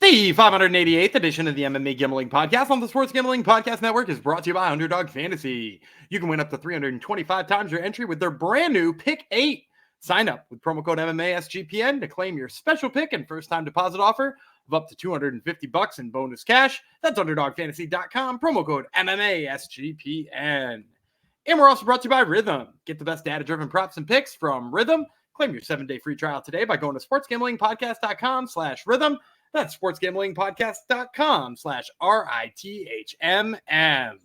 The 588th edition of the MMA Gambling Podcast on the Sports Gambling Podcast Network is brought to you by Underdog Fantasy. You can win up to 325 times your entry with their brand new Pick 8. Sign up with promo code MMASGPN to claim your special pick and first-time deposit offer of up to $250 in bonus cash. That's UnderdogFantasy.com, promo code MMASGPN. And we're also brought to you by Rhythm. Get the best data-driven props and picks from Rhythm. Claim your 7-day free trial today by going to sportsgamblingpodcast.com/rhythm. That's sportsgamblingpodcast.com/RITHMM.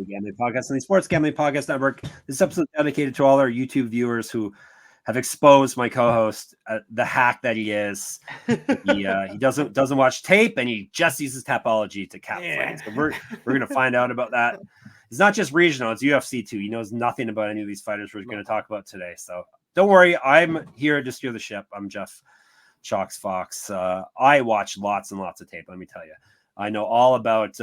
Gambling Podcast on the Sports Gambling Podcast Network. This episode is dedicated to all our YouTube viewers who have exposed my co-host, the hack that he is. He doesn't watch tape, and he just uses Tapology to cap fights. So we're gonna find out about that. It's not just regional; it's UFC too. He knows nothing about any of these fighters we're going to talk about today. So don't worry, I'm here to steer the ship. I'm Jeff Chalks Fox. I watch lots and lots of tape. Let me tell you. I know all about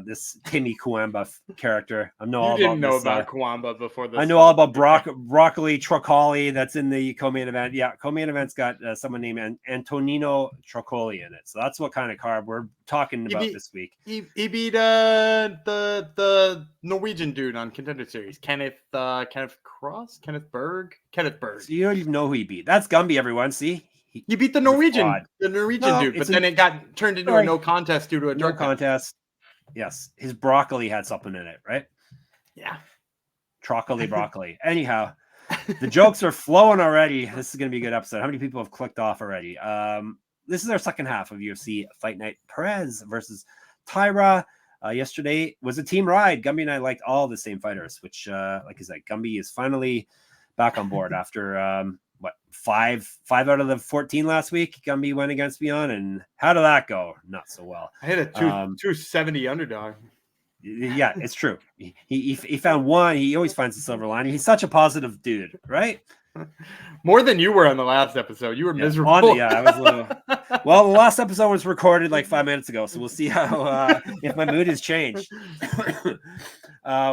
this Timmy Cuamba character. I know all didn't know about Cuamba before this. I know all about broccoli Trócoli that's in the co-main event. Yeah, co-main event's got someone named Antonino Trócoli in it. So that's what kind of card we're talking about this week. He beat the Norwegian dude on Contender Series, Kenneth Berg. So you don't even know who he beat. That's Gumby, everyone. See. He beat the Norwegian dude, but then it got turned into a no contest due to a drug contest. Yes, his broccoli had something in it, right? Yeah, broccoli. Anyhow, the jokes are flowing already. This is going to be a good episode. How many people have clicked off already? This is our second half of UFC Fight Night. Perez versus Taira. Yesterday was a team ride. Gumby and I liked all the same fighters, which, like I said, Gumby is finally back on board after. Five out of the 14 last week. Gumby went against me on, and how did that go? Not so well. I hit a 270 underdog. Yeah, it's true. He found one. He always finds the silver lining. He's such a positive dude, right? More than you were on the last episode. You were miserable. I was a little. Well, the last episode was recorded like 5 minutes ago, so we'll see how if my mood has changed.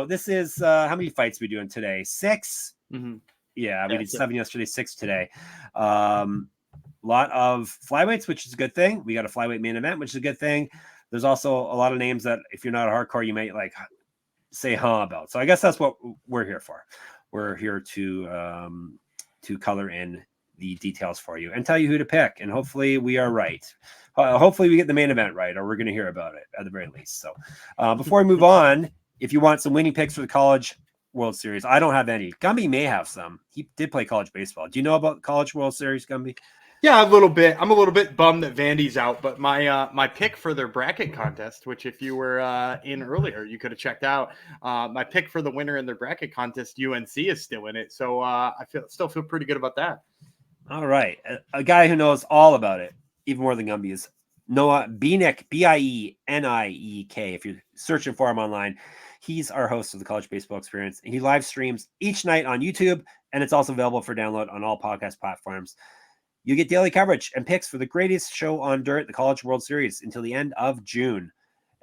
This is how many fights we doing today? 6. Mm-hmm. Yeah, we did 7 yesterday, 6 today. Lot of flyweights, which is a good thing. We got a flyweight main event, which is a good thing. There's also a lot of names that if you're not a hardcore, you might like say about. So I guess that's what we're here for. We're here to color in the details for you and tell you who to pick. And hopefully we are right. Hopefully we get the main event right, or we're going to hear about it at the very least. So before we move on, if you want some winning picks for the College World Series, I don't have any. Gumby may have some. He did play college baseball. Do you know about College World Series, Gumby? Yeah, a little bit. I'm a little bit bummed that Vandy's out, but my pick for their bracket contest, which if you were in earlier, you could have checked out. My pick for the winner in their bracket contest, UNC, is still in it, so I still feel pretty good about that. All right, a guy who knows all about it, even more than Gumby, is Noah Bieniek, Bieniek. If you're searching for him online. He's our host of the College Baseball Experience, and he live streams each night on YouTube, and it's also available for download on all podcast platforms. You get daily coverage and picks for the greatest show on dirt, the College World Series, until the end of June.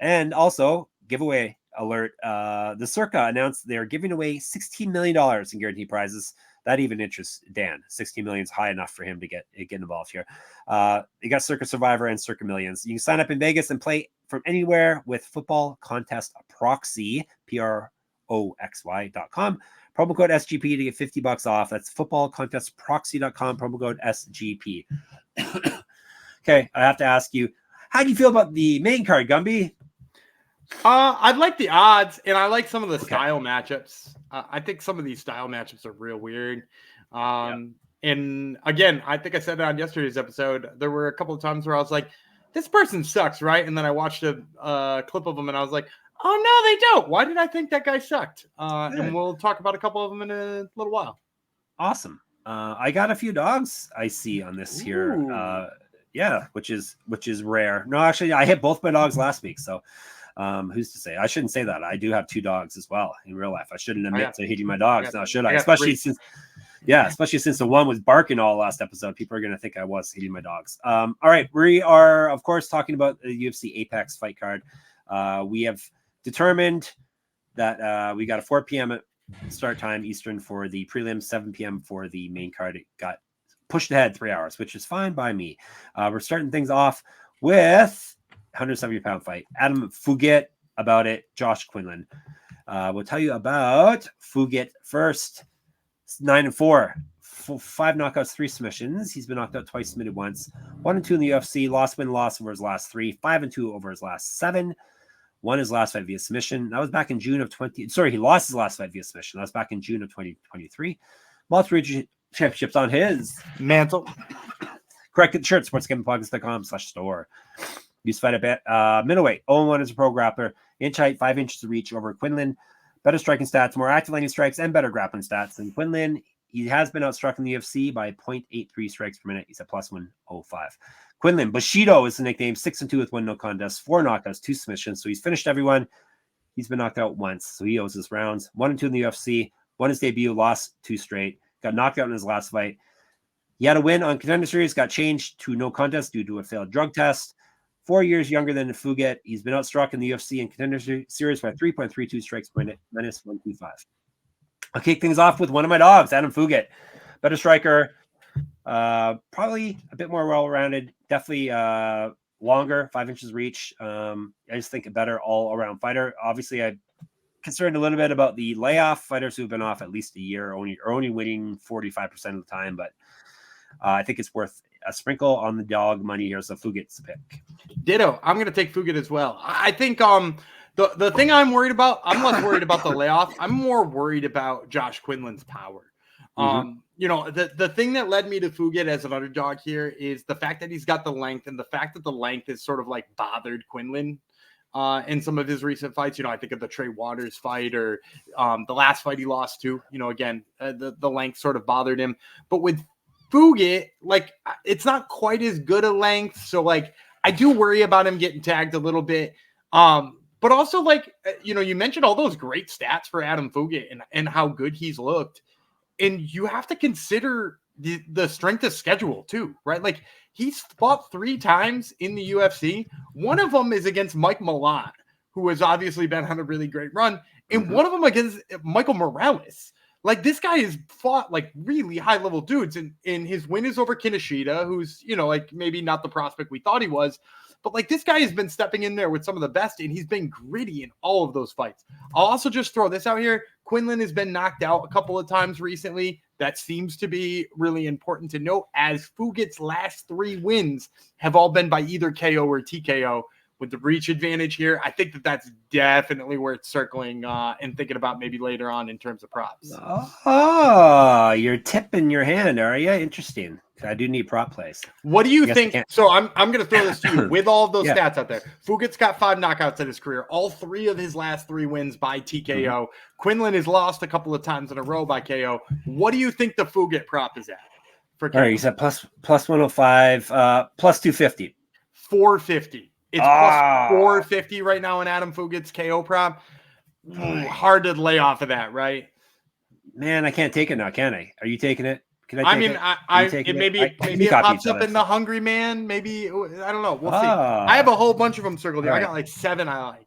And also, giveaway alert, the Circa announced they're giving away $16 million in guaranteed prizes. That even interests Dan. 16 million is high enough for him to get involved here. You got Circa Survivor and Circa Millions. You can sign up in Vegas and play from anywhere with Football Contest Proxy, PROXY.com. Promo code SGP to get $50 off. That's footballcontestproxy.com. Promo code SGP. Okay, I have to ask you, how do you feel about the main card, Gumby? I like the odds, and I like some of the style matchups. I think some of these style matchups are real weird. And again, I think I said it on yesterday's episode. There were a couple of times where I was like, this person sucks, right? And then I watched a clip of them, and I was like, oh, no, they don't. Why did I think that guy sucked? And we'll talk about a couple of them in a little while. Awesome. I got a few dogs I see on this here. Which is rare. No, actually, I hit both my dogs last week, so who's to say? I shouldn't say that. I do have 2 dogs as well in real life. I shouldn't admit to hitting my dogs now, should I? Especially Yeah, especially since the one was barking all last episode. People are going to think I was hitting my dogs. All right. We are, of course, talking about the UFC Apex fight card. We have determined that we got a 4 p.m. start time Eastern for the prelims, 7 p.m. for the main card. It got pushed ahead 3 hours, which is fine by me. We're starting things off with 170-pound fight. Adam Fugitt about it. Josh Quinlan. We'll tell you about Fugitt first. 9-4, 5 knockouts, 3 submissions. He's been knocked out twice, submitted once. 1-2 in the UFC. Loss over his last 3. 5-2 over his last 7. Won his last fight via submission. That was back in June of 20. Sorry, he lost his last fight via submission. That was back in June of 2023. Multiple region championships on his mantle. Correct the shirt. sportsgamblingpodcast.com/store. Use fight a bit. Middleweight. 0-1 as a pro grappler. Inch height, 5 inches of reach over Quinlan. Better striking stats, more active landing strikes, and better grappling stats than Quinlan. He has been outstruck in the UFC by 0.83 strikes per minute. He's at +105. Quinlan, Bushido is the nickname. 6-2 with 1 no contest, 4 knockouts, 2 submissions. So he's finished everyone. He's been knocked out once, so he owes his rounds. 1-2 in the UFC. Won his debut, lost 2 straight. Got knocked out in his last fight. He had a win on Contender Series, got changed to no contest due to a failed drug test. 4 years younger than Fugitt. He's been outstruck in the UFC and Contender Series by 3.32 strikes per minute, -125. I'll kick things off with one of my dogs, Adam Fugitt. Better striker, probably a bit more well-rounded, definitely longer, 5 inches reach. I just think a better all-around fighter. Obviously, I'm concerned a little bit about the layoff fighters who've been off at least a year, only winning 45% of the time, but I think it's worth a sprinkle on the dog money here, so Fugitt's pick. Ditto. I'm going to take Fugitt as well. I think the thing I'm worried about, I'm less worried about the layoff. I'm more worried about Josh Quinlan's power. You know, the thing that led me to Fugitt as an underdog here is the fact that he's got the length, and the fact that the length is sort of like bothered Quinlan in some of his recent fights. You know, I think of the Trey Waters fight, or the last fight he lost to. You know, again, the length sort of bothered him. But with Fugitt, like, it's not quite as good a length, so like I do worry about him getting tagged a little bit. But also, like, you know, you mentioned all those great stats for Adam Fugitt and how good he's looked, and you have to consider the strength of schedule too, right? Like, he's fought 3 times in the UFC. One of them is against Mike Milan, who has obviously been on a really great run, and one of them against Michael Morales. Like, this guy has fought like really high level dudes, and his win is over Kinoshita, who's, you know, like maybe not the prospect we thought he was, but like this guy has been stepping in there with some of the best, and he's been gritty in all of those fights. I'll also just throw this out here. Quinlan has been knocked out a couple of times recently. That seems to be really important to note, as Fugitt's last 3 wins have all been by either KO or TKO. With the reach advantage here, I think that's definitely worth circling and thinking about maybe later on in terms of props. Oh, you're tipping your hand, are you? Interesting. I do need prop plays. What do you think? So I'm going to throw this to you with all of those stats out there. Fugitt's got 5 knockouts in his career. All 3 of his last 3 wins by TKO. Quinlan has lost a couple of times in a row by KO. What do you think the Fugitt prop is at? For all right, he's at plus 105, plus 250. 450. It's plus 450 right now in Adam Fugitt's KO prop. Hard to lay off of that, right? Man, I can't take it now, can I? Are you taking it? Can I take it? Maybe it pops up in the Hungry Man. Maybe, I don't know. We'll see. I have a whole bunch of them circled here. Right. I got like 7 I like.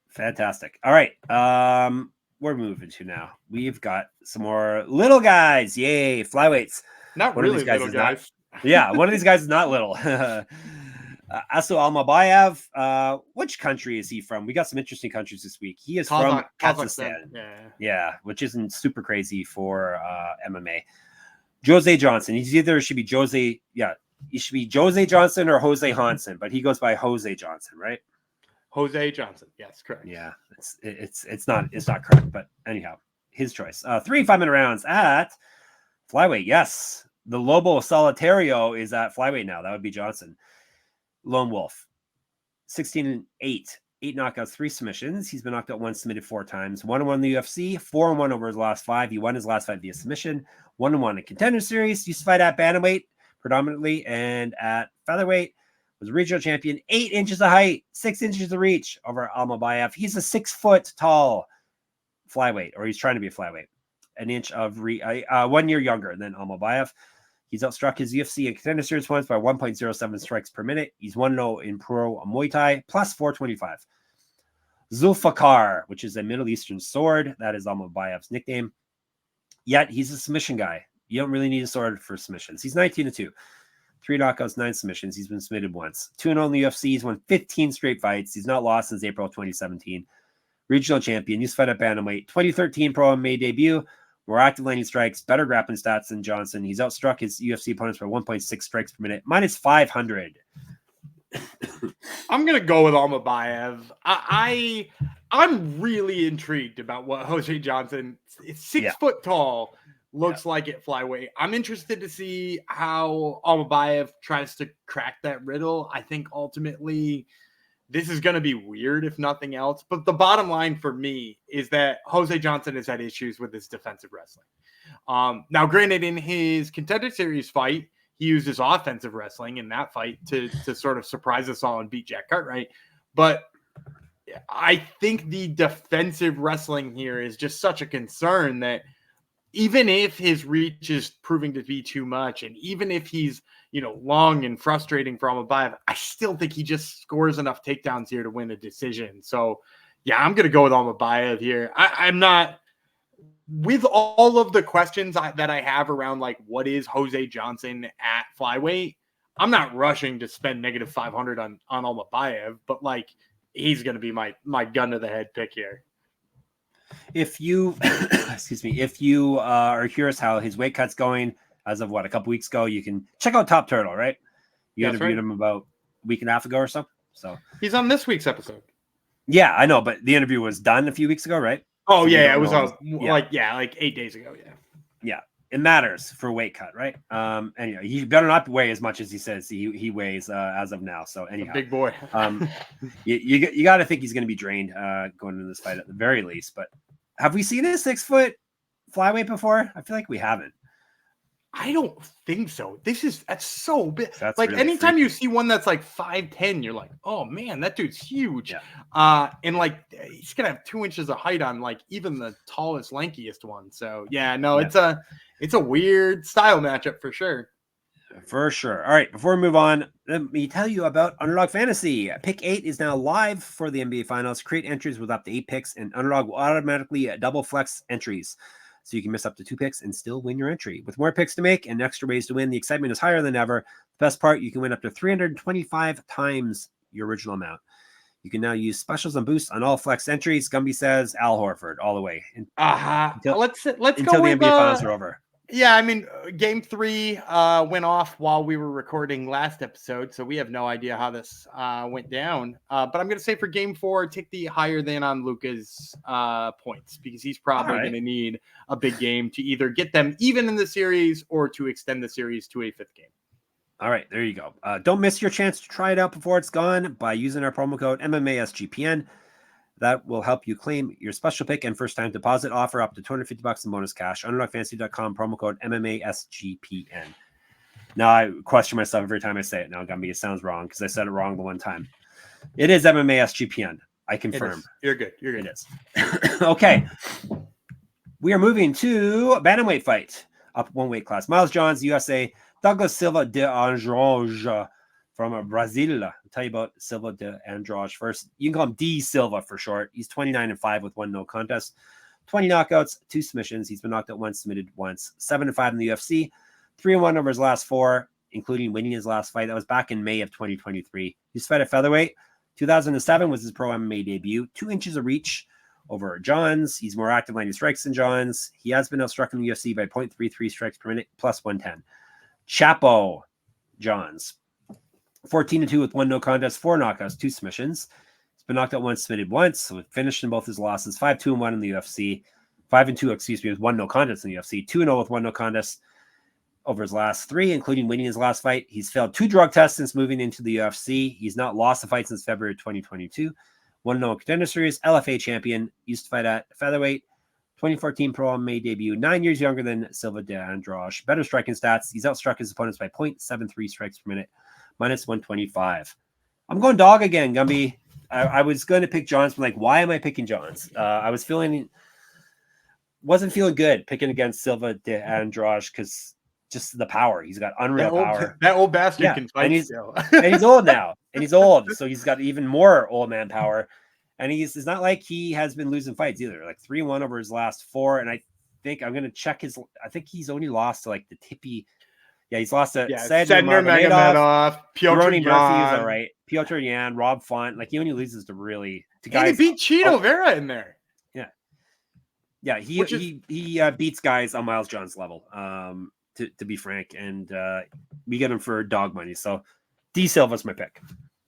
Fantastic. All right. We're moving to now. We've got some more little guys. Yay, flyweights. Not one really little guys. One of these guys is not little. Also, Almabaev, which country is he from? We got some interesting countries this week. He is from Kazakhstan. Yeah, which isn't super crazy for MMA. Jose Johnson. He should be Jose Johnson or Jose Hansen, but he goes by Jose Johnson, right? Jose Johnson. Yes, correct. Yeah, it's not correct, but anyhow, his choice. 3 5-minute rounds at flyweight. Yes, the Lobo Solitario is at flyweight now. That would be Johnson. Lone Wolf, 16-8, 8 knockouts, 3 submissions. He's been knocked out once, submitted 4 times. 1-1 in the UFC, 4-1 over his last 5. He won his last fight via submission. 1-1 in Contender Series. Used to fight at bantamweight predominantly, and at featherweight was a regional champion. 8 inches of height, 6 inches of reach over Almabaev. He's a 6 foot tall flyweight, or he's trying to be a flyweight. an inch of 1 year younger than Almabaev. He's outstruck his UFC and Contender Series points by 1.07 strikes per minute. He's 1-0 in Pro Muay Thai, plus 425. Zulfikar, which is a Middle Eastern sword. That is Almabaev's nickname. Yet he's a submission guy. You don't really need a sword for submissions. He's 19-2. 3 knockouts, 9 submissions. He's been submitted once. 2-0 in the UFC. He's won 15 straight fights. He's not lost since April 2017. Regional champion. Used to fight at bantamweight. 2013 Pro MMA debut. More active landing strikes. Better grappling stats than Johnson. He's outstruck his UFC opponents by 1.6 strikes per minute. Minus 500. I'm gonna go with Almabaev. I'm really intrigued about what Jose Johnson is 6 foot tall. Looks like at flyweight. I'm interested to see how Almabaev tries to crack that riddle. I think ultimately this is going to be weird if nothing else. But the bottom line for me is that Jose Johnson has had issues with his defensive wrestling. Now, granted, in his Contender Series fight, he used his offensive wrestling in that fight to sort of surprise us all and beat Jack Cartwright. But I think the defensive wrestling here is just such a concern that even if his reach is proving to be too much, and even if he's, long and frustrating for Almabaev, I still think he just scores enough takedowns here to win a decision. So, yeah, I'm going to go with Almabaev here. I'm not, with all of the questions that I have around, like, what is Jose Johnson at flyweight, I'm not rushing to spend negative 500 on Almabaev, but, like, he's going to be my gun to the head pick here. If you, if you are curious how his weight cut's going as of a couple weeks ago, you can check out Top Turtle, right? You interviewed him about a week and a half ago or so. So he's on this week's episode. Yeah, I know, but the interview was done a few weeks ago, right? Oh, so yeah, it was like 8 days ago. Yeah. Yeah. It matters for weight cut, right? Anyway, he better not weigh as much as he says he weighs as of now. So anyhow, big boy. you got to think he's going to be drained going into this fight at the very least. But have we seen a 6 foot flyweight before? I feel like we haven't. I don't think so. That's so big. That's like really anytime freaky. You see one that's like 5'10", you're like, oh man, that dude's huge. Yeah. And like he's gonna have 2 inches of height on like even the tallest, lankiest one. So yeah, no, yeah. It's a weird style matchup for sure. For sure. All right, before we move on, let me tell you about Underdog Fantasy. Pick 8 is now live for the NBA Finals. Create entries with up to 8 picks, and Underdog will automatically double flex entries. So you can miss up to 2 picks and still win your entry. With more picks to make and extra ways to win, the excitement is higher than ever. The best part, you can win up to 325 times your original amount. You can now use specials and boosts on all flex entries. Gumby says Al Horford all the way. Let's until go the with, NBA Finals are over. Yeah, I mean, Game 3 went off while we were recording last episode, so we have no idea how this went down. But I'm going to say for Game 4, take the higher than on Luka's points, because he's probably going to need a big game to either get them even in the series or to extend the series to a 5th game. All right, there you go. Don't miss your chance to try it out before it's gone by using our promo code MMASGPN. That will help you claim your special pick and first-time deposit offer up to $250 in bonus cash. UnderdogFantasy.com, promo code MMASGPN. Now, I question myself every time I say it now, Gumby. It sounds wrong because I said it wrong the one time. It is MMASGPN. I confirm. You're good. It is. Okay. We are moving to bantamweight fight. Up 1 weight class. Miles Johns, USA. Douglas Silva de Andrade from Brazil. I'll tell you about Silva de Andrade first. You can call him D Silva for short. He's 29-5 with 1 no contest, 20 knockouts, 2 submissions. He's been knocked out once, submitted once. 7-5 in the UFC, 3-1 over his last 4, including winning his last fight. That was back in May of 2023. He's fought at featherweight. 2007 was his pro MMA debut. 2 inches of reach over Johns. He's more active landing strikes than Johns. He has been outstruck in the UFC by 0.33 strikes per minute, plus 110. Chapo Johns. 14-2 with 1 no contest, 4 knockouts, 2 submissions. He's been knocked out once, submitted once, so finished in both his losses. 5-2-1 in the UFC. 5-2, with 1 no contest in the UFC. 2-0 with 1 no contest over his last 3, including winning his last fight. He's failed 2 drug tests since moving into the UFC. He's not lost a fight since February 2022. 1-0 Contender Series, LFA champion. Used to fight at featherweight. 2014 Pro MMA debut. 9 years younger than Silva de Andrade. Better striking stats. He's outstruck his opponents by 0.73 strikes per minute. Minus 125. I'm going dog again, Gumby. I was going to pick Johns, but why am I picking Johns? I was feeling wasn't feeling good picking against Silva de Andrade because just the power. He's got unreal power. That old bastard Yeah, can fight and he's still. and he's old now, and he's old, so he's got even more old man power. And it's not like he has been losing fights either. Like 3-1 over his last 4, and I think I'm gonna check his. I think he's only lost to like the tippy. Yeah, he's lost to Sedner, Magomedov, Piotr Yan. Murphy is all right. Piotr Yan, Rob Font. Like he only loses to guys. And he beat Cheeto Vera in there. Yeah, he beats guys on Miles John's level. To be frank, and we get him for dog money. So D Silva's my pick.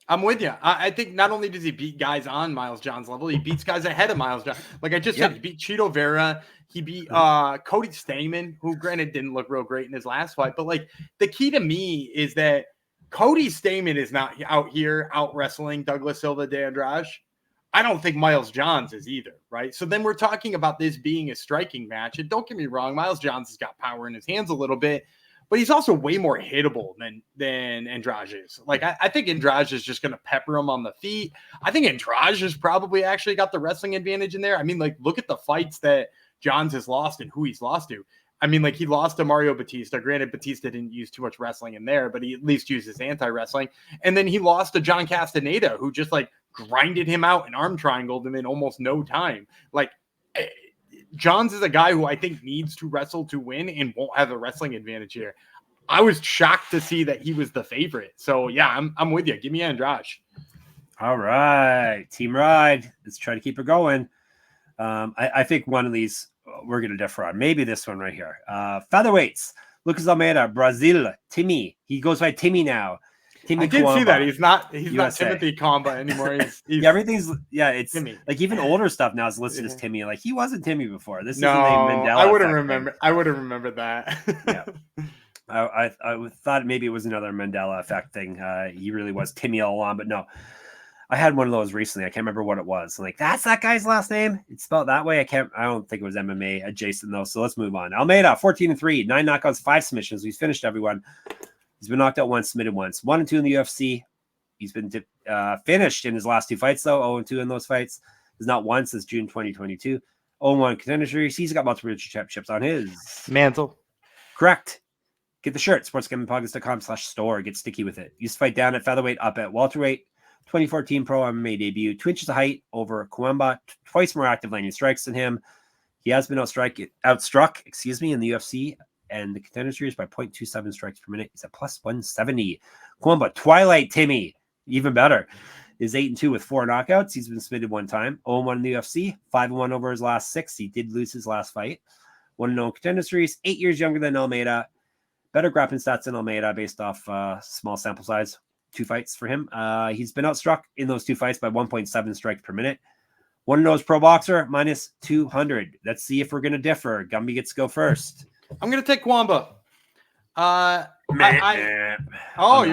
I'm with you. I think not only does he beat guys on Miles John's level, he beats guys ahead of Miles John. Like I just said, he beat Cheeto Vera. He beat Cody Stamen, who granted didn't look real great in his last fight. But like the key to me is that Cody Stamen is not out here out wrestling Douglas Silva de Andrade. I don't think Miles Johns is either, right? So then we're talking about this being a striking match. And don't get me wrong, Miles Johns has got power in his hands a little bit, but he's also way more hittable than Andrade is. Like, I think Andrade is just going to pepper him on the feet. I think Andrade has probably actually got the wrestling advantage in there. I mean, like, look at the fights that Johns has lost and who he's lost to. I mean, like, he lost to Mario Batista. Granted, Batista didn't use too much wrestling in there, but he at least uses anti-wrestling. And then he lost to John Castaneda, who just, like, grinded him out and arm triangled him in almost no time. Like, Johns is a guy who I think needs to wrestle to win and won't have a wrestling advantage here. I was shocked to see that he was the favorite. So, yeah, I'm with you. Give me Andrade. All right. Team Ride. Let's try to keep it going. I think one of these we're going to differ on. Maybe this one right here. Featherweights. Lucas Almeida, Brazil. Timmy. He goes by Timmy now. Timmy I did Cuamba, see that. He's not USA. Timothy Cuamba anymore. He's it's Timmy. Like even older stuff now is listed as Timmy. Like he wasn't Timmy before. This no, isn't a Mandela. I would have remembered that. Yeah. I thought maybe it was another Mandela effect thing. He really was Timmy all along, but no. I had one of those recently. I can't remember what it was. Like, that's that guy's last name. It's spelled that way. I don't think it was MMA adjacent though. So let's move on. Almeida, 14-3, 9 knockouts, 5 submissions. He's finished everyone. He's been knocked out once, submitted once. 1-2 in the UFC. He's been finished in his last 2 fights though. 0-2 in those fights. He's not once since June 2022. 0-1 contender series. He's got multiple championships on his mantle. Correct. Get the shirt. sportsgamblingpodcast.com/store. Get sticky with it. Used to fight down at featherweight, up at welterweight. 2014 pro MMA debut. 2 inches of height over Cuamba. Twice more active landing strikes than him. He has been outstruck in the UFC and the contender series by 0.27 strikes per minute. He's at plus 170. Cuamba, Twilight Timmy, even better, is 8-2 with 4 knockouts. He's been submitted 1 time. 0-1 in the UFC. 5-1 over his last 6. He did lose his last fight. 1-0 contender series. 8 years younger than Almeida. Better grappling stats than Almeida based off small sample size. 2 fights for him. He's been outstruck in those 2 fights by 1.7 strikes per minute. 1-0 pro boxer, minus 200. Let's see if we're going to differ. Gumby gets to go first. I'm going to take Cuamba. You're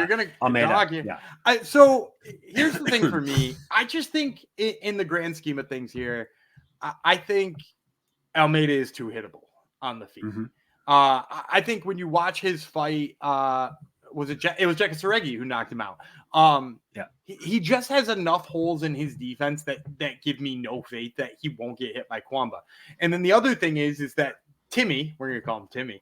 going to dog him. Yeah. So here's the thing for me. I just think in the grand scheme of things here, I think Almeida is too hittable on the feet. Mm-hmm. I think when you watch his fight, it was Jeka Seregi who knocked him out. He just has enough holes in his defense that give me no faith that he won't get hit by Cuamba. And then the other thing is that Timmy, we're going to call him Timmy,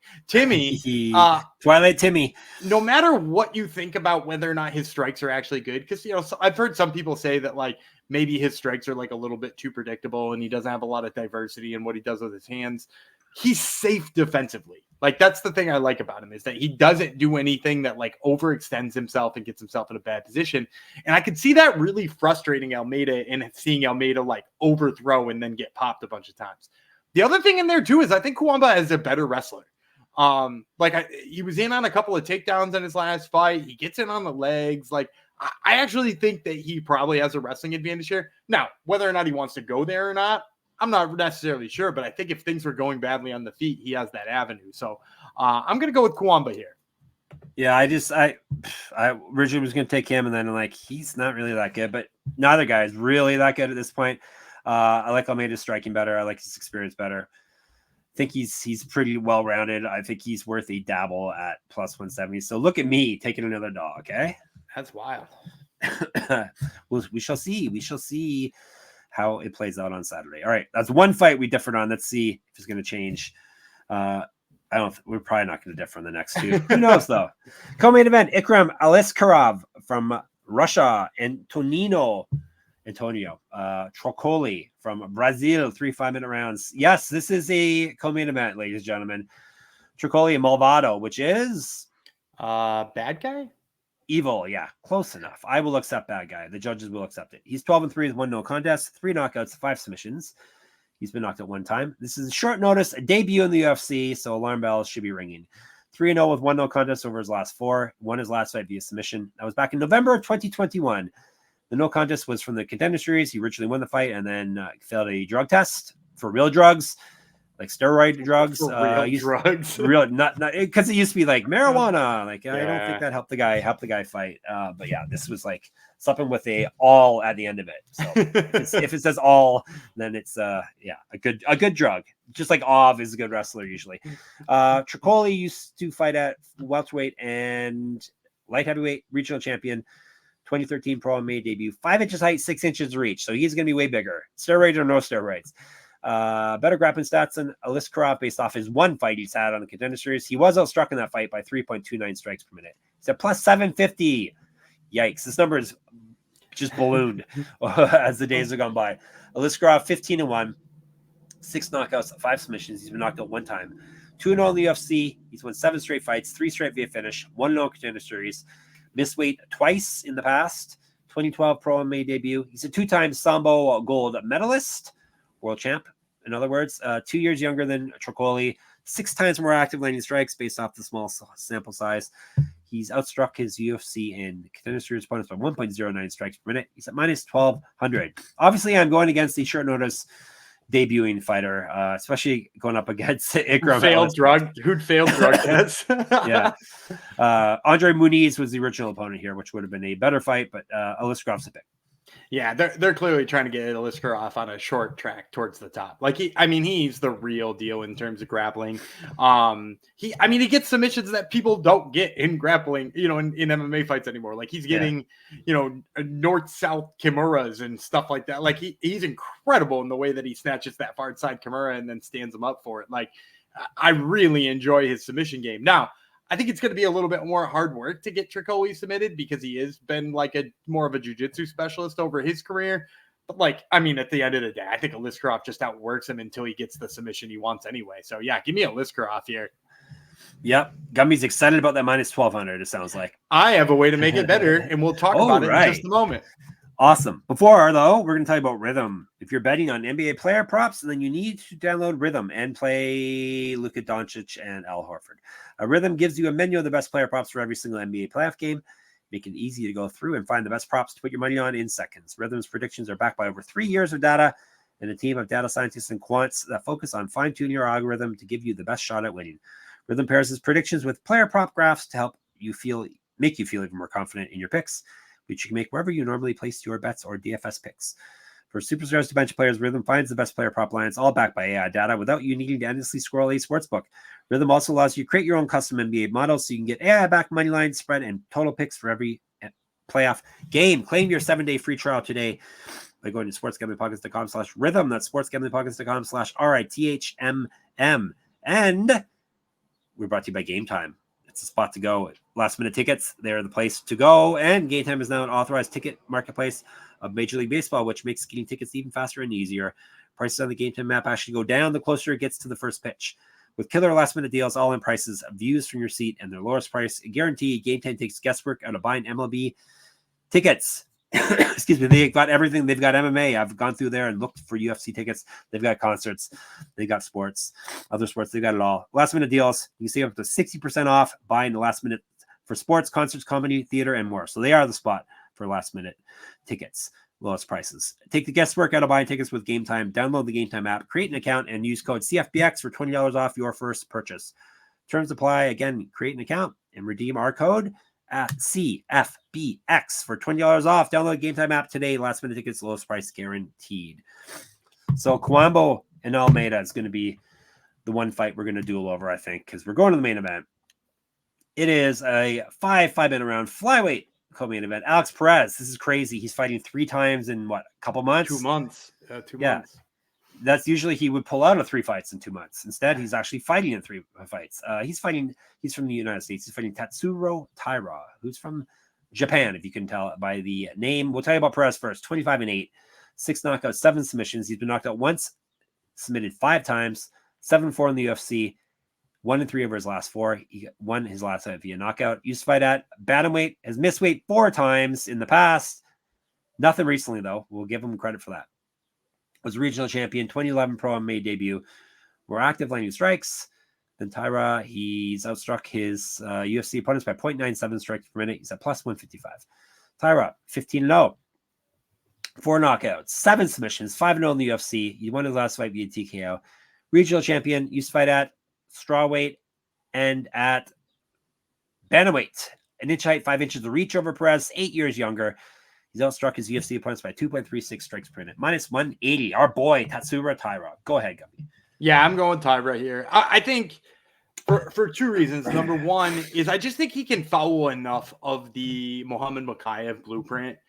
Twilight Timmy. No matter what you think about whether or not his strikes are actually good, because, I've heard some people say that, like, maybe his strikes are, like, a little bit too predictable and he doesn't have a lot of diversity in what he does with his hands. He's safe defensively. Like, that's the thing I like about him, is that he doesn't do anything that, like, overextends himself and gets himself in a bad position. And I could see that really frustrating Almeida and seeing Almeida, like, overthrow and then get popped a bunch of times. The other thing in there, too, is I think Cuamba is a better wrestler. He was in on a couple of takedowns in his last fight. He gets in on the legs. Like, I actually think that he probably has a wrestling advantage here. Now, whether or not he wants to go there or not, I'm not necessarily sure, but I think if things were going badly on the feet, he has that avenue. So I'm going to go with Cuamba here. Yeah, I originally was going to take him, and then I'm like, he's not really that good, but neither guy is really that good at this point. I like Almeida's striking better. I like his experience better. I think he's pretty well-rounded. I think he's worth a dabble at plus 170. So look at me taking another dog, okay? That's wild. We shall see. We shall see. how it plays out on Saturday. All right, that's one fight we differed on. Let's see if it's going to change. We're probably not going to differ on the next two. Who knows, though? Co-main event, Ikram Aliskerov from Russia, Antonio Trócoli from Brazil, 3 5-minute rounds. Yes, this is a co-main event, ladies and gentlemen. Trócoli and Malvado, which is bad guy? Evil, yeah, close enough. I will accept bad guy. The judges will accept it. He's 12-3 with 1 no contest, 3 knockouts, 5 submissions. He's been knocked out 1 time. This is a short notice, a debut in the UFC, so alarm bells should be ringing. 3-0 with 1 no contest over his last 4. Won his last fight via submission. That was back in November of 2021. The no contest was from the Contender Series. He originally won the fight and then failed a drug test for real drugs, like steroid drugs. Real not because it used to be like marijuana. Like I don't think that helped the guy fight. But yeah, this was like something with a all at the end of it. So if it says all, then it's a good drug. Just like Ov is a good wrestler usually. Trócoli used to fight at welterweight and light heavyweight regional champion. 2013 pro MMA debut, 5 inches height, 6 inches reach. So he's going to be way bigger. Steroids or no steroids. Better grappling stats than Aliskerov based off his 1 fight he's had on the Contender Series. He was outstruck in that fight by 3.29 strikes per minute. He's at plus 750. Yikes. This number is just ballooned as the days have gone by. Aliskerov, 15-1, 6 knockouts, 5 submissions. He's been knocked out 1 time. 2-0 in the UFC. He's won 7 straight fights, 3 straight via finish, 1-0 Contender Series. Missed weight twice in the past. 2012 pro MMA debut. He's a 2-time Sambo gold medalist, world champ. In other words, 2 years younger than Trócoli, 6 times more active landing strikes based off the small sample size. He's outstruck his UFC and Contender Series opponents by 1.09 strikes per minute. He's at minus 1,200. Obviously, I'm going against the short notice debuting fighter, especially going up against Ikram. Who'd failed drug tests. Yeah. Andre Muniz was the original opponent here, which would have been a better fight, but Aliskerov's a pick. Yeah, they're clearly trying to get Aliskerov on a short track towards the top. Like he's the real deal in terms of grappling. He gets submissions that people don't get in grappling, in MMA fights anymore. Like he's getting, north-south kimuras and stuff like that. Like he's incredible in the way that he snatches that far side kimura and then stands him up for it. Like I really enjoy his submission game. Now, I think it's going to be a little bit more hard work to get Trócoli submitted because he has been like more of a jiu-jitsu specialist over his career. But at the end of the day, I think Aliskerov just outworks him until he gets the submission he wants anyway. So yeah, give me Aliskerov here. Yep. Gumby's excited about that minus 1,200, it sounds like. I have a way to make it better, and we'll talk about it in just a moment. Awesome. Before, though, we're going to tell you about Rhythm. If you're betting on NBA player props, then you need to download Rhythm and play Luka Doncic and Al Horford. Rhythm gives you a menu of the best player props for every single NBA playoff game, making it easy to go through and find the best props to put your money on in seconds. Rhythm's predictions are backed by over 3 years of data and a team of data scientists and quants that focus on fine-tuning your algorithm to give you the best shot at winning. Rhythm pairs his predictions with player prop graphs to help make you feel even more confident in your picks, which you can make wherever you normally place your bets or DFS picks. For superstars to bench players, Rhythm finds the best player prop lines, all backed by AI data, without you needing to endlessly scroll a sportsbook. Rhythm also allows you to create your own custom NBA models, so you can get AI-backed money line, spread, and total picks for every playoff game. Claim your 7-day free trial today by going to sportsgamblingpockets.com/rhythm. That's sportsgamblingpockets.com/RITHMM. And we're brought to you by Game Time. It's a spot to go. Last-minute tickets, they're the place to go. And Game Time is now an authorized ticket marketplace of Major League Baseball, which makes getting tickets even faster and easier. Prices on the Game Time map actually go down the closer it gets to the first pitch. With killer last-minute deals, all-in prices, views from your seat, and their lowest price guarantee, Game Time takes guesswork out of buying MLB tickets. Excuse me, they've got everything. They've got MMA. I've gone through there and looked for UFC tickets. They've got concerts. They've got sports, other sports. They've got it all. Last-minute deals. You can save up to 60% off buying the last minute for sports, concerts, comedy, theater, and more. So they are the spot for last-minute tickets. Lowest prices. Take the guesswork out of buying tickets with Game Time. Download the Game Time app, create an account, and use code CFBX for $20 off your first purchase. Terms apply. Again, create an account and redeem our code at CFBX for $20 off. Download the Game Time app today. Last minute tickets, lowest price guaranteed. So Cuamba and Almeida is going to be the one fight we're going to duel over, I think, because we're going to the main event. It is a 5-minute round flyweight co-main event. Alex Perez. This is crazy. He's fighting 3 times in what, a couple months? 2 months. 2 Yeah. months. That's usually he would pull out of 3 fights in 2 months. Instead, he's actually fighting in 3 fights. He's from the United States. He's fighting Tatsuro Taira, who's from Japan, if you can tell by the name. We'll tell you about Perez first. 25-8, 6 knockouts, 7 submissions. He's been knocked out once, submitted 5 times, 7-4 in the UFC, 1-3 over his last 4. He won his last fight via knockout. Used to fight at bantamweight, has missed weight 4 times in the past. Nothing recently, though. We'll give him credit for that. Was regional champion, 2011 Pro MMA debut. More active, landing strikes than Taira. He's outstruck his UFC opponents by 0.97 strikes per minute. He's at plus 155. Taira, 15-0. 4 knockouts, 7 submissions, 5-0 in the UFC. He won his last fight via TKO. Regional champion, used to fight at strawweight and at bantamweight. An inch height, 5 inches of reach over Perez, 8 years younger. He's outstruck his UFC opponents by 2.36 strikes per minute. Minus 180. Our boy, Tatsuro Taira. Go ahead, Gumby. Yeah, I'm going Taira here. I think for 2 reasons. Number one is I just think he can follow enough of the Muhammad Mokaev blueprint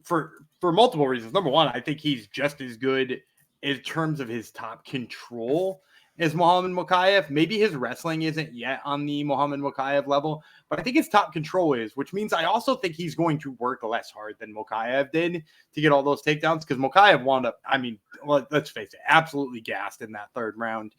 for multiple reasons. Number one, I think he's just as good in terms of his top control as Muhammad Mokaev. Maybe his wrestling isn't yet on the Muhammad Mokaev level, but I think his top control is, which means I also think he's going to work less hard than Mokaev did to get all those takedowns, because Mokaev wound up, I mean, let's face it, absolutely gassed in that 3rd round.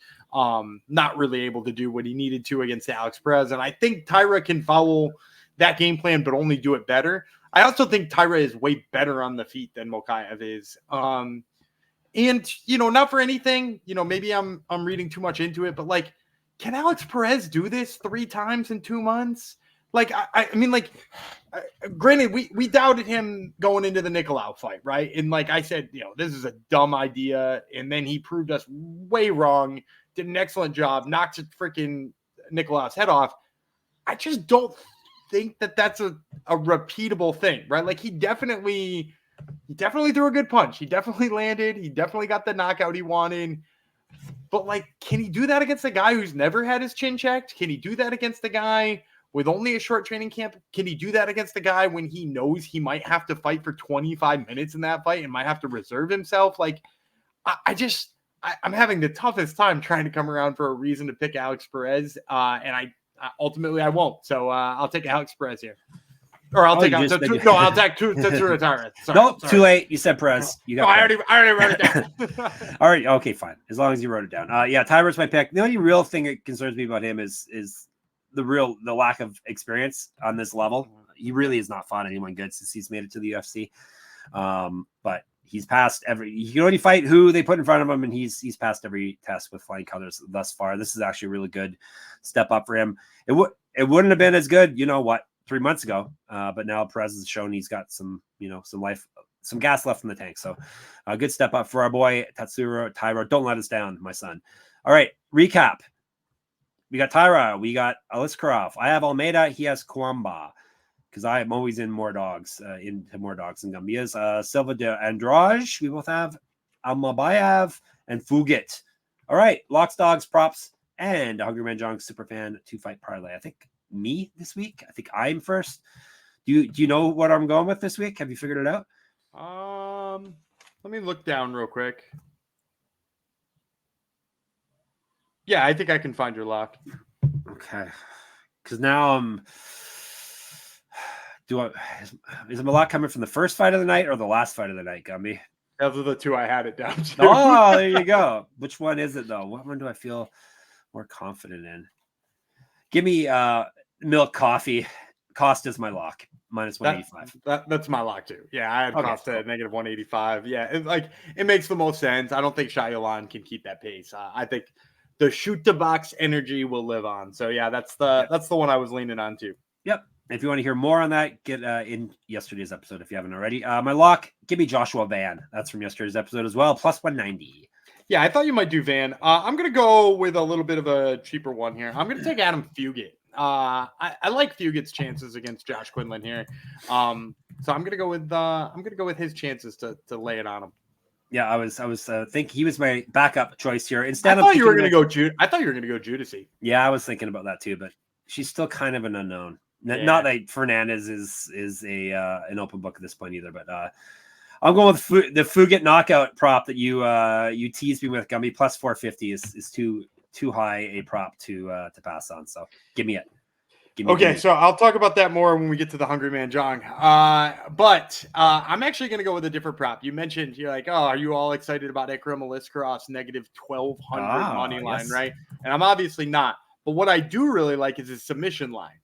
Not really able to do what he needed to against Alex Perez. And I think Taira can follow that game plan, but only do it better. I also think Taira is way better on the feet than Mokaev is. And, not for anything, maybe I'm reading too much into it, but like, can Alex Perez do this 3 times in 2 months? Like, I mean, like, granted, we doubted him going into the Nicolau fight, right? And like I said, this is a dumb idea. And then he proved us way wrong, did an excellent job, knocked freaking Nicolau's head off. I just don't think that that's a repeatable thing, right? Like, he definitely threw a good punch. He definitely landed. He definitely got the knockout he wanted. But, like, can he do that against a guy who's never had his chin checked? Can he do that against a guy with only a short training camp? Can he do that against a guy when he knows he might have to fight for 25 minutes in that fight and might have to reserve himself? Like, I'm having the toughest time trying to come around for a reason to pick Alex Perez. And I ultimately won't. So I'll take Alex Perez here. Or I'll take Tatsuro Taira. Nope, too late. You said Perez. You got I already wrote it down. All right, okay, fine. As long as you wrote it down. Yeah, Taira's my pick. The only real thing that concerns me about him is the lack of experience on this level. He really has not fought anyone good since he's made it to the UFC. But he's passed he can only fight who they put in front of him, and he's passed every test with flying colors thus far. This is actually a really good step up for him. It wouldn't have been as good, 3 months ago. But now Perez has shown he's got some gas left in the tank. So a good step up for our boy, Tatsuro Taira. Don't let us down, my son. All right, recap. We got Taira. We got Aliskerov. I have Almeida. He has Cuamba, because I am always in more dogs, into more dogs than Gambias. Silva de Andrade. We both have Almabaev and Fugitt. All right, locks, dogs, props, and Hungry Man Jong Superfan 2-fight parlay. I think me this week. I think I'm first. Do you know what I'm going with this week? Have you figured it out? Let me look down real quick. Yeah, I think I can find your lock. Okay, because now is my lock coming from the first fight of the night or the last fight of the night, Gumby? Those are the 2 I had it down to. Oh, there you go. Which one is it though? What one do I feel more confident in? Give me milk coffee. Costa's my lock. Minus 185. That's my lock too. Yeah, I had Costa at negative 185. Yeah, it makes the most sense. I don't think Shayolan can keep that pace. I think the shoot to box energy will live on. So yeah, that's the one I was leaning on too. Yep. If you want to hear more on that, get in yesterday's episode if you haven't already. My lock, give me Joshua Van. That's from yesterday's episode as well. Plus 190. Yeah, I thought you might do Van. I'm going to go with a little bit of a cheaper one here. I'm going to take Adam Fugitt. I like Fugitt's chances against Josh Quinlan here. So I'm going to go with his chances to lay it on him. Yeah, I was thinking he was my backup choice here. Instead, I thought you were going to go Judici. Yeah, I was thinking about that too, but she's still kind of an unknown. Not like Fernandez is a an open book at this point either, but I'm going with the Fugitt knockout prop that you teased me with, Gumby. Plus 450 is too high a prop to pass on. So give me it. Okay, so I'll talk about that more when we get to the Hungry Man John. But I'm actually going to go with a different prop. You mentioned, you're like, oh, are you all excited about Ikram Aliskerov's negative 1,200 money line, right? And I'm obviously not. But what I do really like is his submission line.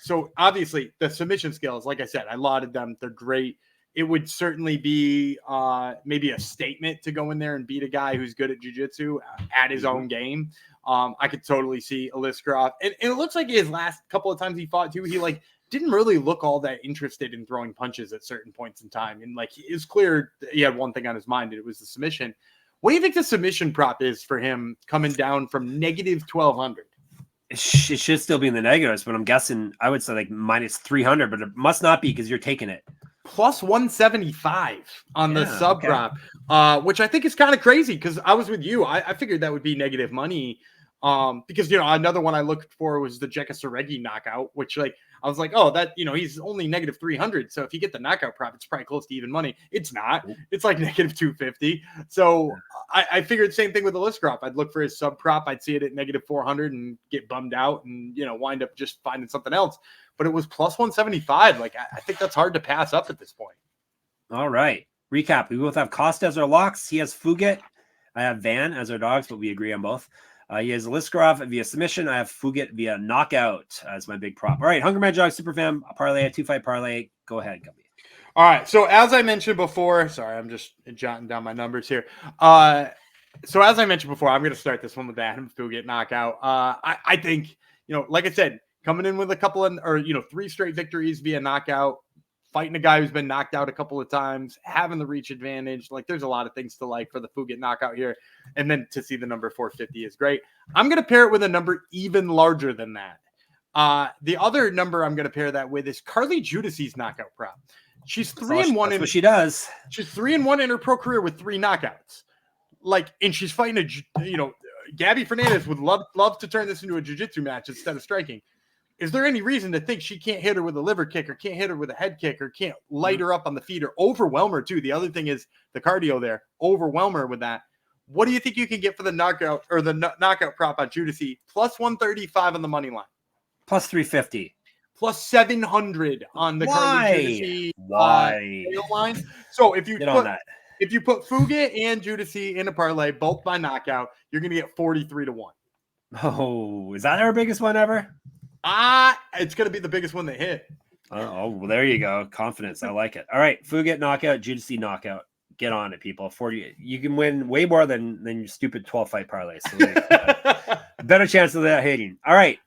So obviously the submission skills, like I said, I lauded them. They're great. It would certainly be maybe a statement to go in there and beat a guy who's good at jiu-jitsu at his own game. I could totally see Aliskerov. And it looks like his last couple of times he fought too, he like didn't really look all that interested in throwing punches at certain points in time. And like it's clear he had one thing on his mind, and it was the submission. What do you think the submission prop is for him coming down from negative 1,200? It should still be in the negatives, but I'm guessing I would say like minus 300, but it must not be because you're taking it. Plus 175 on the sub prop, which I think is kind of crazy because I was with you. I figured that would be negative money because, you know, another one I looked for was the Jeka Seregi knockout, which like I was like, oh, that, you know, he's only negative 300. So if you get the knockout prop, it's probably close to even money. It's not. It's like negative 250. So I figured the same thing with the Aliskerov. I'd look for his sub prop. I'd see it at negative 400 and get bummed out and, you know, wind up just finding something else. But it was plus 175. Like, I think that's hard to pass up at this point. All right. Recap. We both have Costa as our locks. He has Fugitt. I have Van as our dogs, but we agree on both. He has Aliskerov via submission. I have Fugitt via knockout as my big prop. All right. Hungry Man Jog, Superfam, parlay, a 2-fight parlay. Go ahead, Gumby. All right. So as I mentioned before, sorry, I'm just jotting down my numbers here. So as I mentioned before, I'm going to start this one with that Fugitt knockout. I think, you know, like I said, coming in with a couple of, or, you know, 3 straight victories via knockout, fighting a guy who's been knocked out a couple of times, having the reach advantage. Like, there's a lot of things to like for the Fugitt knockout here. And then to see the number 450 is great. I'm going to pair it with a number even larger than that. The other number I'm going to pair that with is Carly Judice's knockout prop. She's 3-1. That's what she does. She's 3-1 in her pro career with 3 knockouts. Like, and she's fighting you know, Gabby Fernandez would love to turn this into a jiu-jitsu match instead of striking. Is there any reason to think she can't hit her with a liver kick or can't hit her with a head kick or can't light her up on the feet or overwhelm her too? The other thing is the cardio there. Overwhelm her with that. What do you think you can get for the knockout or the knockout prop on Judice? Plus 135 on the money line. Plus 350. Plus 700 on the Carly Judice line. So if you put Fugitt and Judice in a parlay, both by knockout, you're going to get 43-1. Oh, is that our biggest one ever? It's going to be the biggest one they hit. Oh, well, there you go. Confidence. I like it. All right. Fugitt knockout, Judice knockout. Get on it, people. 40. You can win way more than your stupid 12-fight parlay. So better chance of that hitting. All right.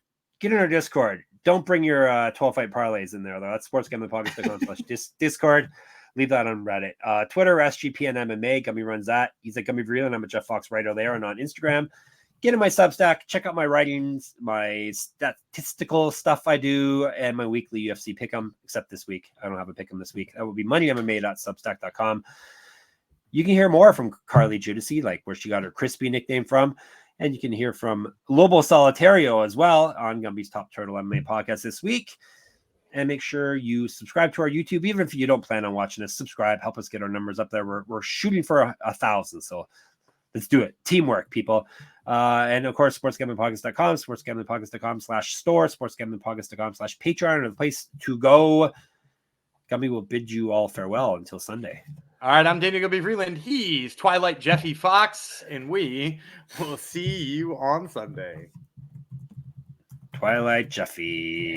Get in our Discord. Don't bring your 12-fight parlays in there, though. That's sportsgamblingpodcast.com/Discord. Leave that on Reddit. Twitter, SGPN MMA. Gummy runs that. He's at Gummy Vreel, and I'm at Jeff Fox right over there. And on Instagram, get in my Substack, check out my writings, my statistical stuff I do, and my weekly UFC pick'em, except this week. I don't have a pick'em this week. That will be moneymma.substack.com. You can hear more from Carly Judice, like where she got her Crispy nickname from. And you can hear from Lobo Solitario as well on Gumby's Top Turtle MMA podcast this week. And make sure you subscribe to our YouTube. Even if you don't plan on watching us, subscribe. Help us get our numbers up there. We're shooting for 1,000. So let's do it. Teamwork, people. And of course, sportsgamblingpodcast.com, sportsgamblingpodcast.com/store, sportsgamblingpodcast.com/Patreon are the place to go. Gumby will bid you all farewell until Sunday. All right, I'm Daniel Gumby Freeland. He's Twilight Jeffy Fox, and we will see you on Sunday. Twilight Jeffy.